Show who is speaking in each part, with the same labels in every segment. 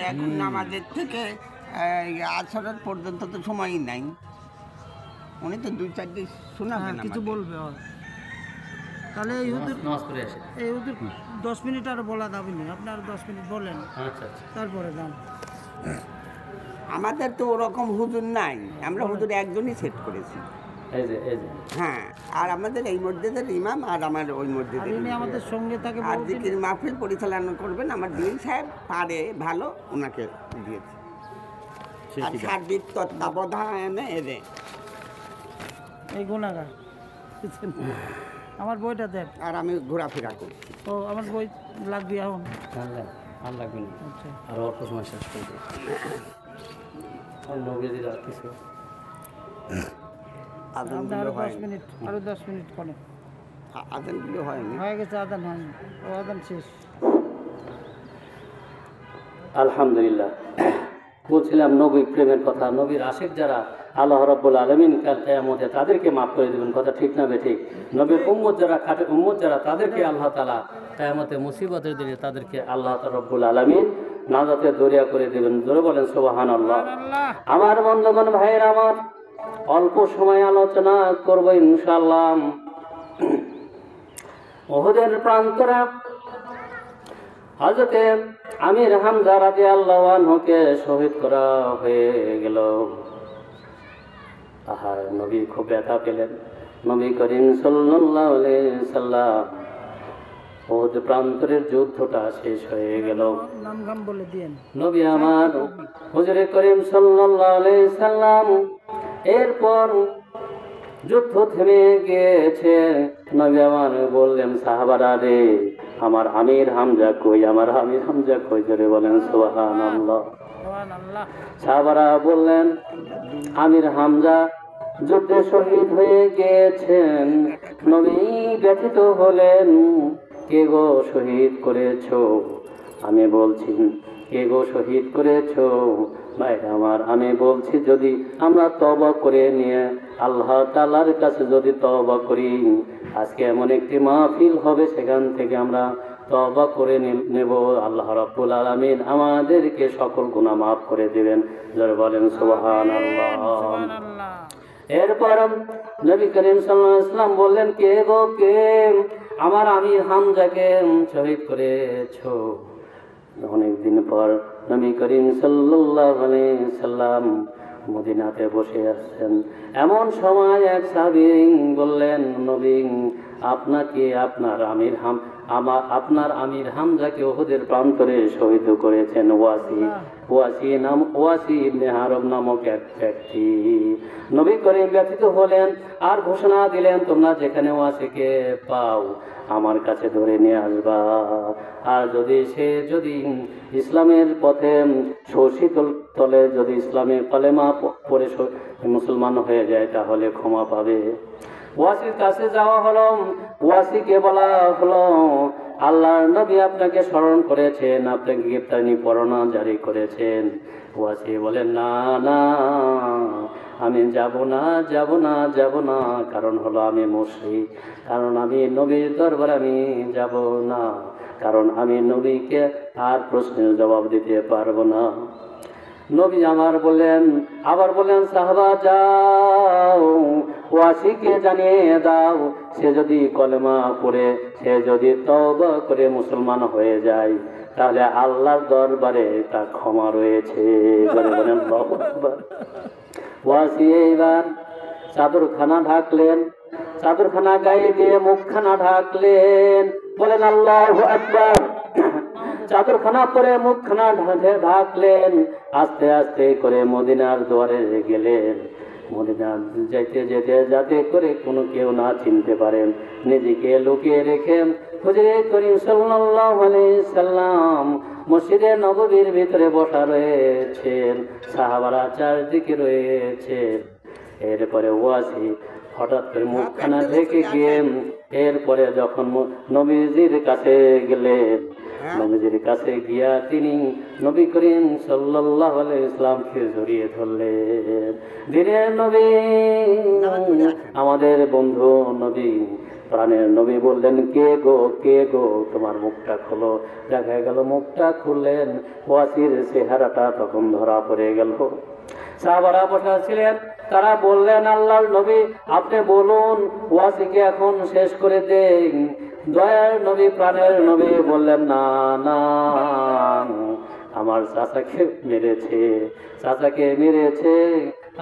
Speaker 1: এখন আমাদের থেকে আসরের পর্যন্ত তো সময়ই নাই। উনি তো 2-4 দিন শোনাবেন,
Speaker 2: কিছু বলবে। তাহলে এই হুজুর 10 মিনিট আর বলা যাবে না, আপনি আর 10 মিনিট বলেন। আচ্ছা, তারপরে যান।
Speaker 1: আমাদের তো ওরকম হুজুর নাই, আমরা হুজুর একজনই সেট করেছি। হ্যাঁ, আর আমাদের এই মসজিদের ইমাম আর আমার ওই মসজিদের
Speaker 2: আমাদের সঙ্গে থাকে।
Speaker 1: আর জিকির মাহফিল পরিচালনা করবেন আমার দিন সাহেব, পারে ভালো, ওনাকে দিয়েছি। আর সার্বিক তত্ত্বাবধানে এনে
Speaker 2: এই গুণাগার আমার বইটা দেন।
Speaker 1: আর আমি ঘোরাফেরা করছি।
Speaker 2: ও আমার বই লাগবে এখন?
Speaker 3: আর লাগবে না, আর অল্প সময় শেষ করবে। কিছু
Speaker 2: আরো 10 মিনিট, আরো 10 মিনিট করে
Speaker 1: আজানগুলো হয়নি,
Speaker 2: হয়ে গেছে। আজান হয়নি, ও আজান শেষ।
Speaker 3: আলহামদুলিল্লাহ। বলছিলাম নবী প্রেমের কথা। নবীর আশিক যারা, আল্লাহ রাব্বুল আলামিন কিয়ামতে তাদেরকে মাফ করে দেবেন। কথা ঠিক না বেঠিক? নবীর উম্মত যারা, খাঁটি উম্মত যারা, তাদেরকে আল্লাহ তাআলা কিয়ামতে মুসিবতের দিনে তাদেরকে আল্লাহ রাব্বুল আলামিন নাজাতের দরিয়া করে দেবেন। জোরে বলেন সুবহানাল্লাহ। আমার বন্ধুগণ, ভাইয়েরা আমার, অল্প সময় আলোচনা করব ইনশাআল্লাহ। উহুদের প্রান্তরা হযরতে আমির হামজা রাদিয়াল্লাহু আনহুকে শহীদ করা হয়ে গেল। আহার নবী খুব ব্যথা পেলেন। নবী করিম সাল্লাল্লাহু আলাইহি সাল্লাম, উহুদ প্রান্তরের যুদ্ধটা শেষ হয়ে গেল।
Speaker 2: নাম বলে দেন।
Speaker 3: নবী আমার হুজুরে করিম সাল্লাল্লাহু আলাইহি সাল্লাম, এরপর যুদ্ধ থেমে গিয়েছে। নবী আমার বললেন, সাহাবারা রে, আমার আমির হামজা কই, আমার আমির হামজা কই? জোরে বলেন সুবহানাল্লাহ। সাহাবারা বললেন, আমির হামজা যুদ্ধে শহীদ হয়ে গিয়েছেন। নবী ব্যথিত হলেন, কে গো শহীদ করেছো? আমি বলছি, কে গো শহীদ করেছো? ভাইরা আমার, আমি বলছি, যদি আমরা তওবা করে নিয়ে আল্লাহ তাআলার কাছে যদি তওবা করি, আজকে এমন একটি মাহফিল হবে, সেখান থেকে আমরা তওবা করে নেব। আল্লাহ রাব্বুল আলামিন আমাদেরকে সকল গুনাহ মাফ করে দিবেন। যারা বলেন সুবহানাল্লাহ। এরপর নবী করিম সাল্লাল্লাহু আলাইহি ওয়াসাল্লাম বললেন, কে গো কে? আমার আমির হামজাকে শহীদ করেছো। অনেকদিন পর নবী করিম সাল্লাল্লাহু আলাইহি সাল্লাম মদিনাতে বসে আছেন। এমন সময় এক সাহাবী বললেন, নবী, আপনাকে আপনার আমির হামজাকে উহুদের প্রান্তরে শহীদ করেছেন ওয়াসি ইবনে হারব নামক এক ব্যক্তি। নবী করিম ব্যথিত হলেন আর ঘোষণা দিলেন, তোমরা যেখানে ওয়াসিকে পাও আমার কাছে ধরে নিয়ে আসবা। আর যদি ইসলামের পথে শোষিত তলে যদি ইসলামের কলেমা পড়ে মুসলমান হয়ে যায়, তাহলে ক্ষমা পাবে। ওয়াসির কাছে যাওয়া হলো। ওয়াসিকে বলা হলো, আল্লাহর নবী আপনাকে স্মরণ করেছেন, আপনাকে গ্রেফতারি পরোয়ানা জারি করেছেন। ওয়াসি বলেন, না না, আমি যাব না। কারণ হলো আমি মুশরিক, কারণ আমি নবীর দরবারে আমি যাব না, কারণ আমি নবীকে আর প্রশ্নের জবাব দিতে পারবো না। নবী আমার আবার বললেন, সাহাবা যাও, ওয়াসিকে জানিয়ে দাও, সে যদি কলেমা পড়ে, সে যদি তওবা করে মুসলমান হয়ে যায়, তাহলে আল্লাহর দরবারে তা ক্ষমা রয়েছে। বলেন আল্লাহু আকবার। ওয়াসি এইবার চাদরখানা ঢাকলেন, চাদরখানা গায়ে দিয়ে মুখখানা ঢাকলেন। বলেন আল্লাহু আকবার। চাদরখানা পরে মুখখানা ঢাকলেন। আস্তে আস্তে করে মদিনার দুয়ারে গেলেন। মদিনা যেতে যেতে যাতে করে কোনো কেউ না চিনতে পারেন, নিজেকে লুকিয়ে রেখে হুজুরে করিম সাল্লাল্লাহু আলাইহি সাল্লাম মসজিদে নববীর ভিতরে বসা রয়েছেন, সাহাবারা চারদিকে রয়েছেন। এরপরে ওয়াসি হঠাৎ করে মুখখানা ঢেকে গিয়ে এরপরে যখন নবীজির কাছে গেলেন, নবীজির কাছে গিয়া তিনি নবী করিম সাল্লাল্লাহু আলাইহি ইসলামকে জড়িয়ে ধরলেন। দিনের নবী, আমাদের বন্ধু নবী, প্রাণের নবী বললেন, কে গো, কে গো, তোমার মুখটা খোলো। দেখা গেল মুখটা খুললেন, ওয়াসির চেহারাটা তখন ধরা পড়ে গেল। সাহাবারা বসা ছিলেন, তারা বললেন, আল্লাহর নবী আপনি বলুন, ওয়াসিকে এখন শেষ করে দেন। দয়ার নবী, প্রাণের নবী বললেন, না না, আমার চাচাকে মেরেছে, চাচাকে মেরেছে,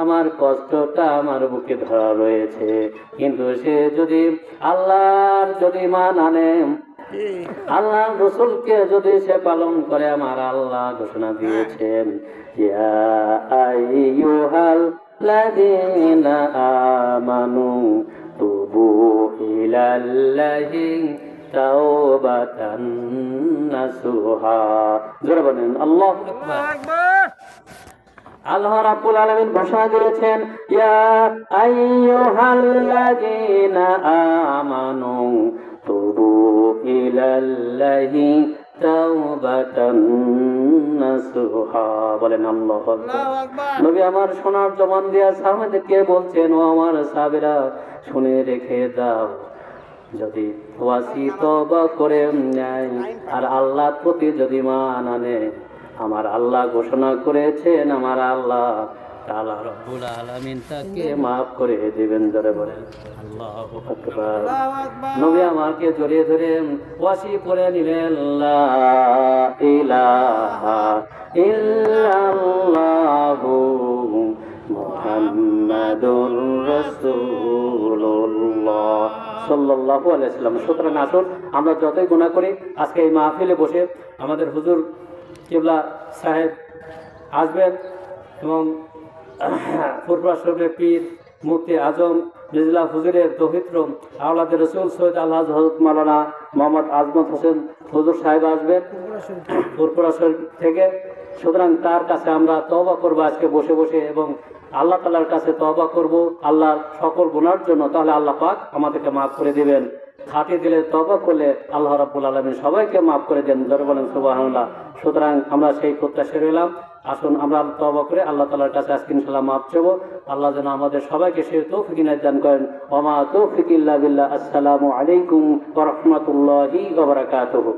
Speaker 3: আমার কষ্টটা আমার বুকে ধরা রয়েছে, কিন্তু সে যদি আল্লাহর যদি মান আনে, আল্লাহ রসুলকে যদি সে পালন করে, আমার আল্লাহ ঘোষণা দিয়েছেন, ইয়া আইয়ুহাল লাযীনা আমানু তুবু ইলাল্লাহি তাওবাতান নাসুহা। জোরে বলেন আল্লাহু আকবার। আল্লাহ রাব্বুল আলামিন ঘোষণা দিয়েছেন, ইয়া আইয়ুহাল্লাযীনা আমানু তুবু ইলাল্লাহি তাওবাতান নাসুহা। বলেন আল্লাহু আকবার। নবী আমার সোনার জবান দিয়া সাহাবাদেরকে বলছেন, ও আমার সাহাবীরা শুনে রেখে দাও, যদি ওয়াসি তওবা করে নেয় আর আল্লাহর প্রতি যদি মান আনে, আমার আল্লাহ ঘোষণা করেছেন, আমার আল্লাহ তাআলা রব্বুল আলামিন তাকে maaf করে দিবেন। জোরে বলেন আল্লাহু আকবার। নবী আমাকে জড়িয়ে ধরে ওয়াসি পড়ে নিলেন, লা ইলাহা ইল্লাল্লাহু মুহাম্মাদুর রাসূলুল্লাহ সাল্লাল্লাহু আলাইহি ওয়াসাল্লাম। সুতরাং আসুন আমরা যতই গুনাহ করি, আজকে এই মাহফিলে বসে আমাদের হুজুর কিবলা সাহেব আসবেন এবং ফুরফুরা শরীফের পীর মুফতি আজম মিজলা হুজুরের দৌহিত্র আওলাদ রসুল সৈয়দ আল্লাহ হযরত মাওলানা মোহাম্মদ আজমত হোসেন হুজুর সাহেব আসবেন ফুরফুরা শরীফ থেকে। সুতরাং তার কাছে আমরা তওবা করবো আজকে বসে বসে, এবং আল্লাহ তাআলার কাছে তওবা করব আল্লাহর সকল গুনার জন্য, তাহলে আল্লাহ পাক আমাদেরকে মাফ করে দিবেন। খাঁটি দিলে তওবা করলে আল্লাহ রাব্বুল আলামিন সবাইকে মাফ করে দেন। জোরে বলেন সুবহানাল্লাহ। সুতরাং আমরা সেই প্রত্যাশা রইলাম, আসুন আমরা তওবা করে আল্লাহ তাআলার কাছে আজকে ইনশাআল্লাহ মাফ চাইবো। আল্লাহ যেন আমাদের সবাইকে সেই তৌফিক ইনায়াত দান করেন। ওয়া মা তৌফিক ইল্লা বিল্লাহ। আসসালামু আলাইকুম ওয়া রাহমাতুল্লাহি ওয়া বারাকাতুহু।